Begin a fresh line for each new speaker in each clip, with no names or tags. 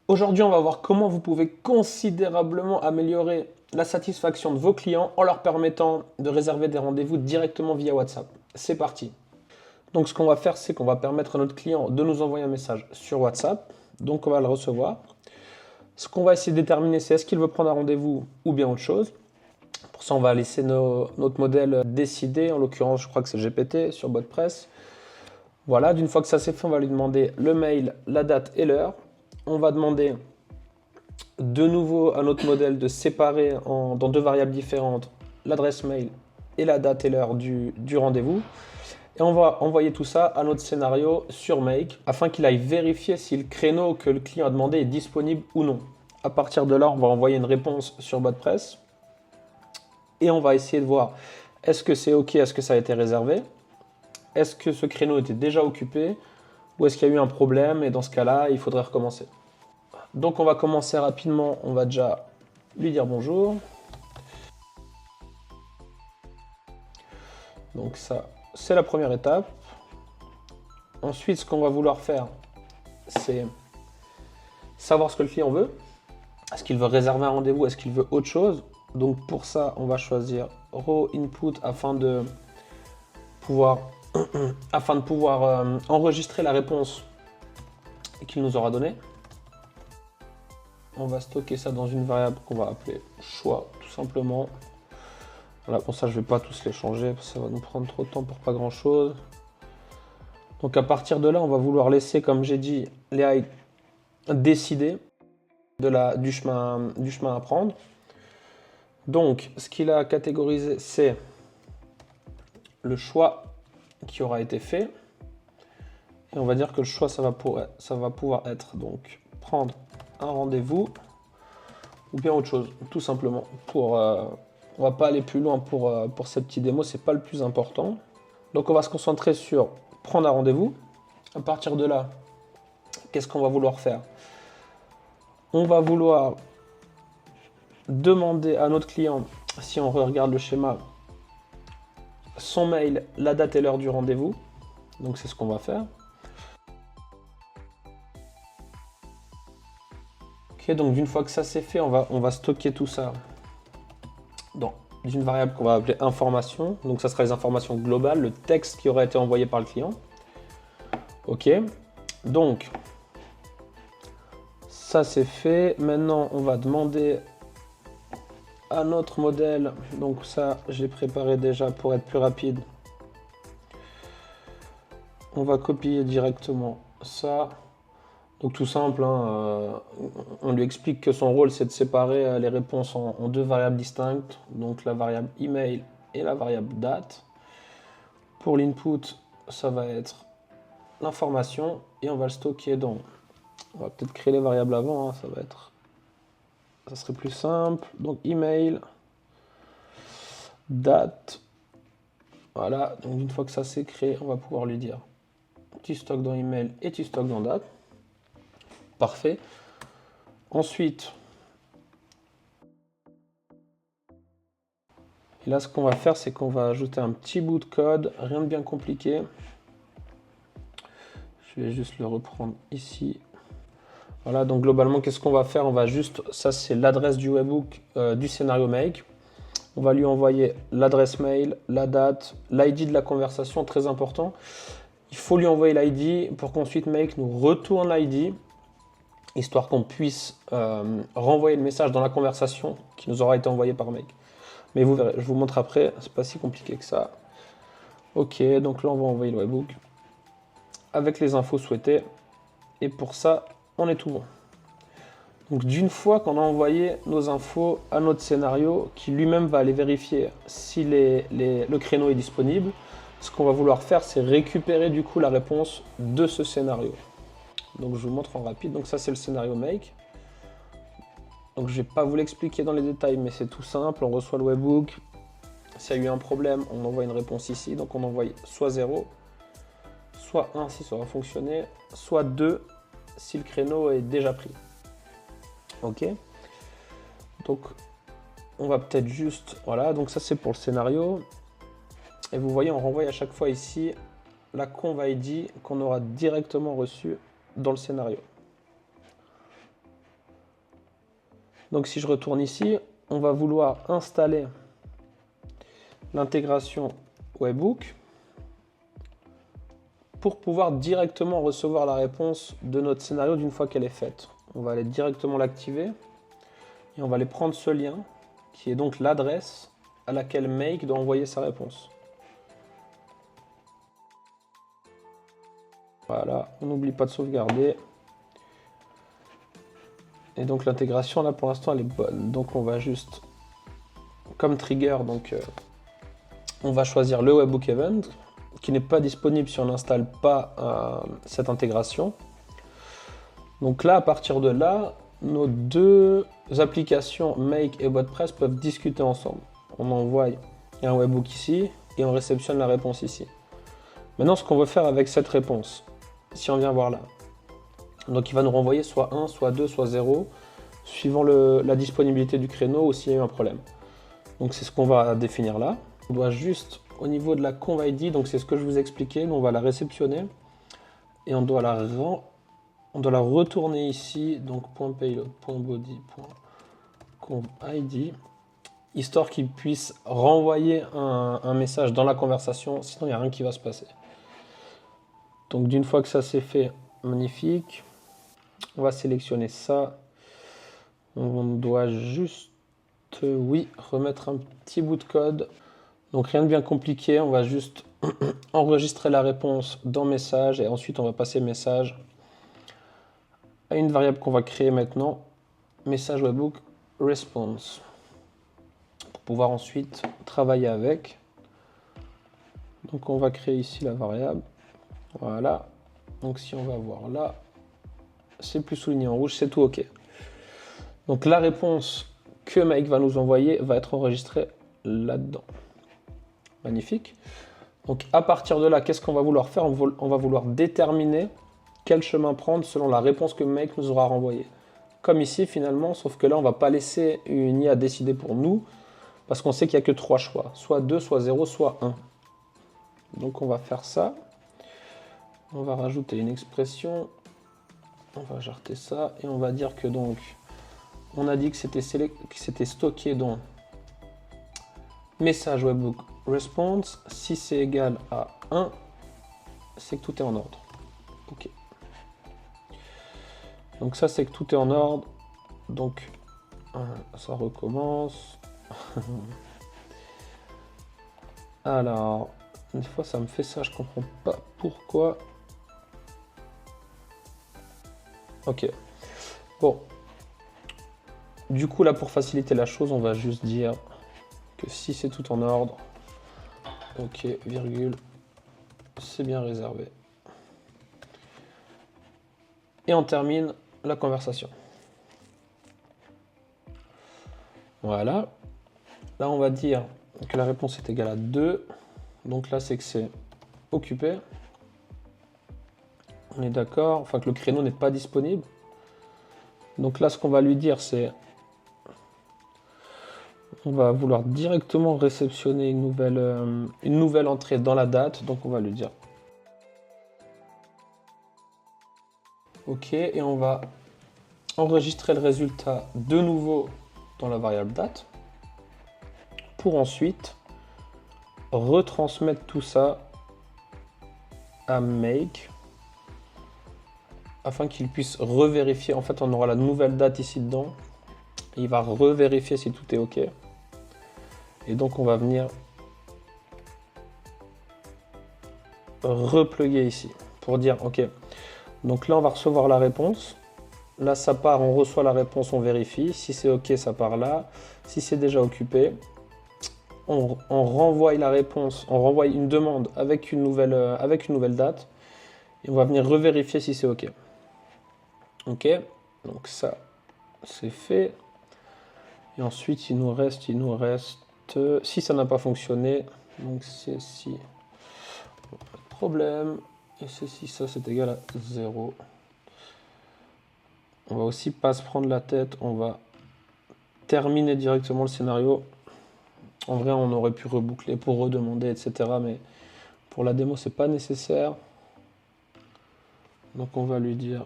Aujourd'hui, on va voir comment vous pouvez considérablement améliorer la satisfaction de vos clients en leur permettant de réserver des rendez-vous directement via WhatsApp. C'est parti. Donc ce qu'on va faire, c'est qu'on va permettre à notre client de nous envoyer un message sur WhatsApp. Donc on va le recevoir. Ce qu'on va essayer de déterminer, c'est est-ce qu'il veut prendre un rendez-vous ou bien autre chose. Pour ça, on va laisser notre modèle décider. En l'occurrence, je crois que c'est GPT sur BotPress. Voilà, d'une fois que ça c'est fait, on va lui demander le mail, la date et l'heure. On va demander de nouveau à notre modèle de séparer dans deux variables différentes l'adresse mail et la date et l'heure du rendez-vous. Et on va envoyer tout ça à notre scénario sur Make afin qu'il aille vérifier si le créneau que le client a demandé est disponible ou non. À partir de là, on va envoyer une réponse sur BotPress et on va essayer de voir est-ce que c'est OK, est-ce que ça a été réservé, est-ce que ce créneau était déjà occupé ou est-ce qu'il y a eu un problème et dans ce cas-là, il faudrait recommencer. Donc on va commencer rapidement, on va déjà lui dire bonjour. Donc ça, c'est la première étape. Ensuite, ce qu'on va vouloir faire, c'est savoir ce que le client veut. Est-ce qu'il veut réserver un rendez-vous? Est-ce qu'il veut autre chose? Donc pour ça, on va choisir Raw Input afin de pouvoir, enregistrer la réponse qu'il nous aura donnée. On va stocker ça dans une variable qu'on va appeler choix, tout simplement. Voilà, pour ça, je ne vais pas tous les changer, parce que ça va nous prendre trop de temps pour pas grand-chose. Donc à partir de là, on va vouloir laisser, comme j'ai dit, les AI décider du chemin à prendre. Donc, ce qu'il a catégorisé, c'est le choix qui aura été fait. Et on va dire que le choix, ça va pouvoir être donc prendre un rendez-vous ou bien autre chose, tout simplement. On va pas aller plus loin pour cette petite démo, c'est pas le plus important. Donc on va se concentrer sur prendre un rendez-vous. À partir de là, qu'est-ce qu'on va vouloir faire? On va vouloir demander à notre client, si on regarde le schéma, son mail, la date et l'heure du rendez-vous. Donc c'est ce qu'on va faire. Ok, donc d'une fois que ça c'est fait, on va stocker tout ça dans une variable qu'on va appeler information. Donc ça sera les informations globales, le texte qui aurait été envoyé par le client. Ok, donc ça c'est fait. Maintenant on va demander à notre modèle, donc ça je l'ai préparé déjà pour être plus rapide. On va copier directement ça. Donc tout simple, hein, on lui explique que son rôle c'est de séparer les réponses en deux variables distinctes, donc la variable email et la variable date. Pour l'input, ça va être l'information et on va le stocker dans... On va peut-être créer les variables avant, hein, ça serait plus simple. Donc email, date, voilà. Donc une fois que ça c'est créé, on va pouvoir lui dire tu stockes dans email et tu stockes dans date. Parfait. Ensuite, et là ce qu'on va faire, c'est qu'on va ajouter un petit bout de code, rien de bien compliqué. Je vais juste le reprendre ici. Voilà, donc globalement, qu'est-ce qu'on va faire? On va juste, ça c'est l'adresse du webhook du scénario make. On va lui envoyer l'adresse mail, la date, l'ID de la conversation, très important. Il faut lui envoyer l'ID pour qu'ensuite Make nous retourne l'ID, histoire qu'on puisse renvoyer le message dans la conversation qui nous aura été envoyée par Make. Mais vous verrez, je vous montre après, c'est pas si compliqué que ça. Ok, donc là on va envoyer le webhook avec les infos souhaitées. Et pour ça, on est tout bon. Donc d'une fois qu'on a envoyé nos infos à notre scénario, qui lui-même va aller vérifier si le créneau est disponible, ce qu'on va vouloir faire, c'est récupérer du coup la réponse de ce scénario. Donc je vous montre en rapide. Donc ça c'est le scénario make. Donc je ne vais pas vous l'expliquer dans les détails, mais c'est tout simple. On reçoit le webhook. S'il y a eu un problème, on envoie une réponse ici. Donc on envoie soit 0, soit 1 si ça aura fonctionné, soit 2 si le créneau est déjà pris. Ok. Donc on va peut-être juste... Voilà, donc ça c'est pour le scénario. Et vous voyez, on renvoie à chaque fois ici la conv ID qu'on aura directement reçue dans le scénario. Donc si je retourne ici, on va vouloir installer l'intégration Webhook pour pouvoir directement recevoir la réponse de notre scénario d'une fois qu'elle est faite. On va aller directement l'activer et on va aller prendre ce lien qui est donc l'adresse à laquelle Make doit envoyer sa réponse. Voilà, on n'oublie pas de sauvegarder. Et donc l'intégration là pour l'instant elle est bonne. Donc on va juste, comme trigger, donc on va choisir le Webhook Event qui n'est pas disponible si on n'installe pas cette intégration. Donc là, à partir de là, nos deux applications Make et WordPress peuvent discuter ensemble. On envoie un webhook ici et on réceptionne la réponse ici. Maintenant, ce qu'on veut faire avec cette réponse, si on vient voir là, donc il va nous renvoyer soit 1, soit 2, soit 0, suivant la disponibilité du créneau ou s'il y a eu un problème. Donc c'est ce qu'on va définir là. On doit juste, au niveau de la conv ID, donc c'est ce que je vous expliquais, nous on va la réceptionner et on doit la retourner ici, donc .payload.body.convid, histoire qu'il puisse renvoyer un message dans la conversation, sinon il n'y a rien qui va se passer. Donc d'une fois que ça c'est fait, magnifique, on va sélectionner ça. On doit juste, oui, remettre un petit bout de code. Donc rien de bien compliqué, on va juste enregistrer la réponse dans message et ensuite on va passer message à une variable qu'on va créer maintenant, message webhook response, pour pouvoir ensuite travailler avec. Donc on va créer ici la variable, voilà. Donc si on va voir là, c'est plus souligné en rouge, c'est tout OK. Donc la réponse que Mike va nous envoyer va être enregistrée là-dedans. Magnifique. Donc à partir de là, qu'est-ce qu'on va vouloir faire? On va vouloir déterminer quel chemin prendre selon la réponse que Make nous aura renvoyée. Comme ici finalement, sauf que là on ne va pas laisser une IA décider pour nous, parce qu'on sait qu'il n'y a que 3 choix, soit 2, soit 0, soit 1. Donc on va faire ça. On va rajouter une expression. On va jarter ça et on va dire que donc on a dit que c'était stocké dans message webhook response. Si c'est égal à 1, c'est que tout est en ordre. OK. Donc ça c'est que tout est en ordre. Donc ça recommence. Alors, une fois ça me fait ça, je comprends pas pourquoi. Ok. Bon. Du coup là pour faciliter la chose, on va juste dire que si c'est tout en ordre, ok, virgule, c'est bien réservé. Et on termine la conversation. Voilà. Là on va dire que la réponse est égale à 2. Donc là c'est que c'est occupé. On est d'accord, enfin que le créneau n'est pas disponible. Donc là ce qu'on va lui dire c'est, on va vouloir directement réceptionner une nouvelle entrée dans la date. Donc on va lui dire OK et on va enregistrer le résultat de nouveau dans la variable date pour ensuite retransmettre tout ça à Make afin qu'il puisse revérifier. En fait, on aura la nouvelle date ici dedans. Et il va revérifier si tout est OK. Et donc, on va venir repluguer ici pour dire OK. Donc là, on va recevoir la réponse. Là, ça part, on reçoit la réponse, on vérifie. Si c'est OK, ça part là. Si c'est déjà occupé, on renvoie la réponse, on renvoie une demande avec une nouvelle date. Et on va venir revérifier si c'est OK. OK, donc ça, c'est fait. Et ensuite, il nous reste, si ça n'a pas fonctionné, donc c'est si, pas de problème. Et c'est si ça, c'est égal à 0. On va aussi pas se prendre la tête, on va terminer directement le scénario. En vrai, on aurait pu reboucler pour redemander, etc. Mais pour la démo, c'est pas nécessaire. Donc on va lui dire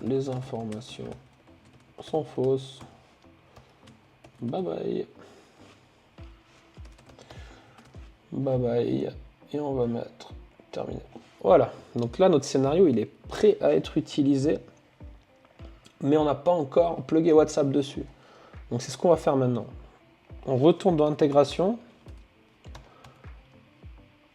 les informations sans fausse. Bye bye. Bye bye. Et on va mettre terminé. Voilà. Donc là, notre scénario, il est prêt à être utilisé. Mais on n'a pas encore plugué WhatsApp dessus. Donc c'est ce qu'on va faire maintenant. On retourne dans l'intégration.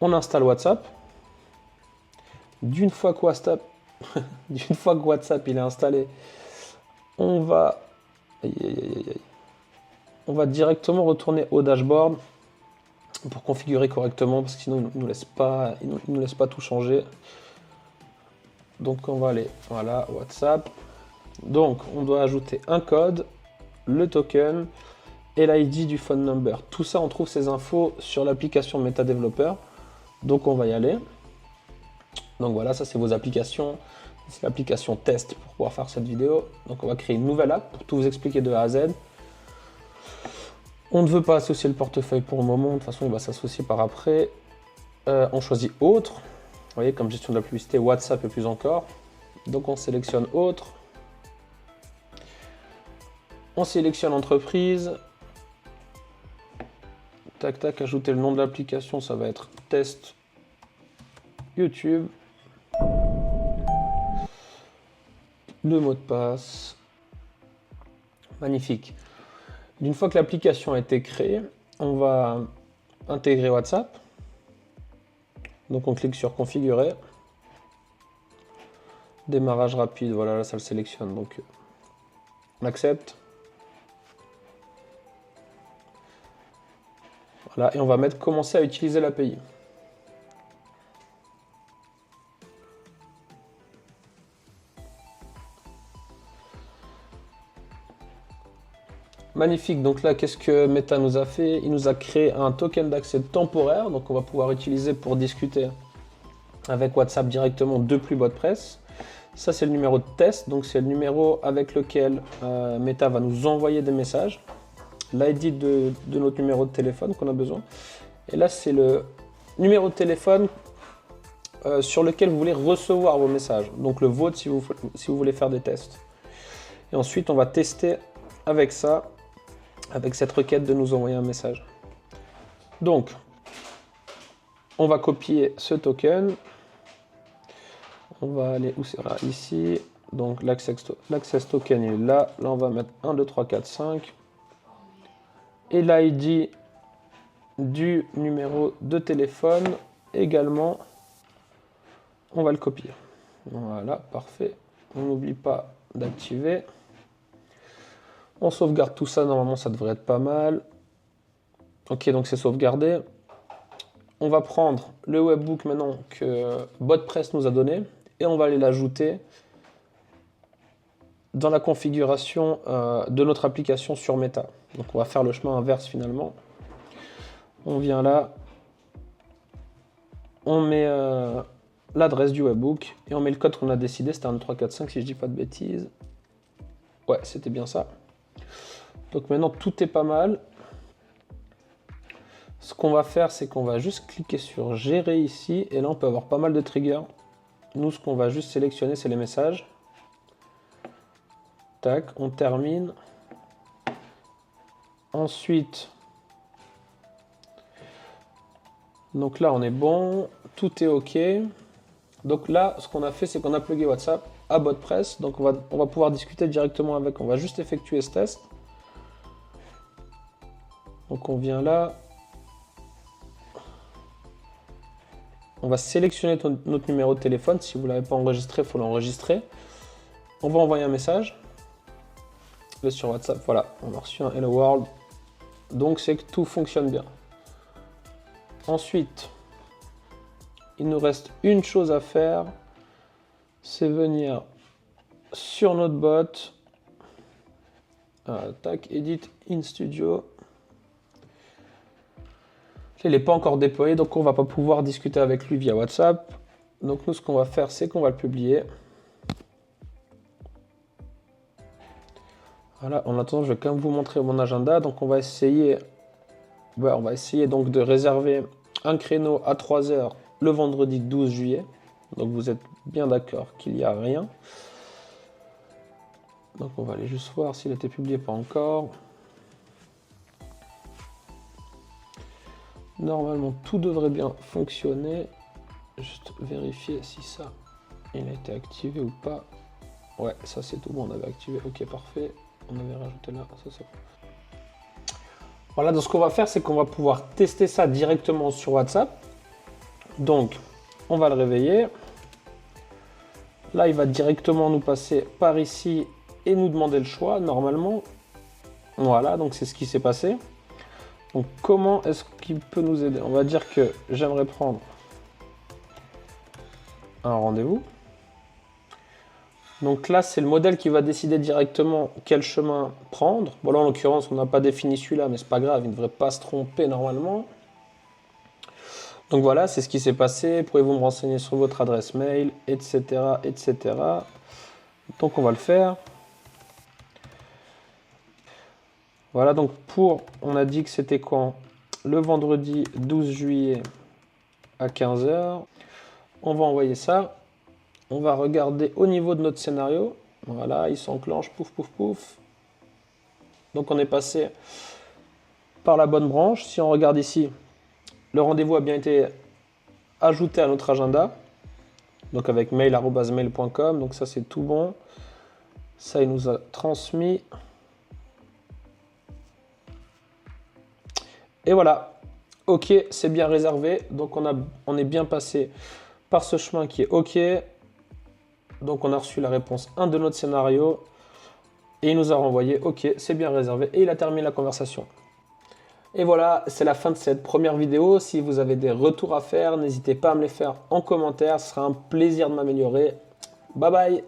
On installe WhatsApp. D'une fois que WhatsApp, il est installé, on va directement retourner au dashboard pour configurer correctement, parce que sinon il nous laisse pas tout changer. Donc on va aller, voilà, WhatsApp. Donc on doit ajouter un code, le token et l'ID du phone number. Tout ça, on trouve ces infos sur l'application MetaDeveloper. Donc on va y aller. Donc voilà, ça c'est vos applications. C'est l'application test pour pouvoir faire cette vidéo. Donc on va créer une nouvelle app pour tout vous expliquer de A à Z. On ne veut pas associer le portefeuille pour le moment. De toute façon, il va s'associer par après. On choisit autre. Vous voyez, comme gestion de la publicité, WhatsApp et plus encore. Donc on sélectionne autre. On sélectionne entreprise. Tac, tac, ajouter le nom de l'application, ça va être test YouTube. Le mot de passe. Magnifique. Une fois que l'application a été créée, on va intégrer WhatsApp. Donc on clique sur configurer. Démarrage rapide, voilà, là ça le sélectionne. Donc on accepte. Voilà, et on va mettre commencer à utiliser l'API. Magnifique, donc là qu'est-ce que Meta nous a fait? Il nous a créé un token d'accès temporaire, donc on va pouvoir utiliser pour discuter avec WhatsApp directement depuis WordPress. Ça c'est le numéro de test, donc c'est le numéro avec lequel Meta va nous envoyer des messages. L'ID de notre numéro de téléphone qu'on a besoin. Et là c'est le numéro de téléphone sur lequel vous voulez recevoir vos messages. Donc le vôtre si vous voulez faire des tests. Et ensuite on va tester avec ça, avec cette requête de nous envoyer un message. Donc, on va copier ce token. On va aller où c'est là, ici. Donc, l'access token il est là. Là, on va mettre 1, 2, 3, 4, 5. Et l'ID du numéro de téléphone également, on va le copier. Voilà, parfait. On n'oublie pas d'activer. On sauvegarde tout ça, normalement ça devrait être pas mal. Ok, donc c'est sauvegardé. On va prendre le webbook maintenant que BotPress nous a donné et on va aller l'ajouter dans la configuration de notre application sur Meta. Donc on va faire le chemin inverse finalement. On vient là, on met l'adresse du webbook et on met le code qu'on a décidé, c'était 1, 3, 4, 5 si je dis pas de bêtises. Ouais, c'était bien ça. Donc maintenant tout est pas mal. Ce qu'on va faire, c'est qu'on va juste cliquer sur gérer ici et là on peut avoir pas mal de triggers. Nous ce qu'on va juste sélectionner c'est les messages. Tac, on termine. Ensuite, donc là on est bon, tout est ok. Donc là ce qu'on a fait c'est qu'on a plugué WhatsApp à BotPress. Donc on va pouvoir discuter directement avec, on va juste effectuer ce test. Donc on vient là, on va sélectionner notre numéro de téléphone. Si vous ne l'avez pas enregistré, il faut l'enregistrer. On va envoyer un message. Là sur WhatsApp, voilà, on a reçu un Hello World. Donc c'est que tout fonctionne bien. Ensuite, il nous reste une chose à faire, c'est venir sur notre bot. Tac, Edit in Studio. Il n'est pas encore déployé, donc on ne va pas pouvoir discuter avec lui via WhatsApp. Donc nous, ce qu'on va faire, c'est qu'on va le publier. Voilà, en attendant, je vais quand même vous montrer mon agenda. Donc on va essayer, donc de réserver un créneau à 3 h le vendredi 12 juillet. Donc vous êtes bien d'accord qu'il n'y a rien. Donc on va aller juste voir s'il a été publié, pas encore. Normalement tout devrait bien fonctionner. Juste vérifier si ça il a été activé ou pas. Ouais, ça c'est tout bon, on avait activé. Ok, parfait. On avait rajouté là, ça c'est bon. Voilà, donc ce qu'on va faire, c'est qu'on va pouvoir tester ça directement sur WhatsApp. Donc, on va le réveiller. Là, il va directement nous passer par ici et nous demander le choix, normalement. Voilà, donc c'est ce qui s'est passé. Donc, comment est-ce qu'il peut nous aider? On va dire que j'aimerais prendre un rendez-vous. Donc là, c'est le modèle qui va décider directement quel chemin prendre. Bon, là, en l'occurrence, on n'a pas défini celui-là, mais c'est pas grave, il ne devrait pas se tromper normalement. Donc voilà, c'est ce qui s'est passé. Pouvez-vous me renseigner sur votre adresse mail, etc., etc. Donc on va le faire. Voilà, donc on a dit que c'était quand? Le vendredi 12 juillet à 15 h. On va envoyer ça. On va regarder au niveau de notre scénario. Voilà, il s'enclenche, pouf, pouf, pouf. Donc on est passé par la bonne branche. Si on regarde ici, le rendez-vous a bien été ajouté à notre agenda. Donc avec mail@mail.com. Donc ça c'est tout bon. Ça il nous a transmis. Et voilà. Ok, c'est bien réservé. Donc on est bien passé par ce chemin qui est ok. Donc on a reçu la réponse 1 de notre scénario. Et il nous a renvoyé ok, c'est bien réservé. Et il a terminé la conversation. Et voilà, c'est la fin de cette première vidéo. Si vous avez des retours à faire, n'hésitez pas à me les faire en commentaire. Ce sera un plaisir de m'améliorer. Bye bye!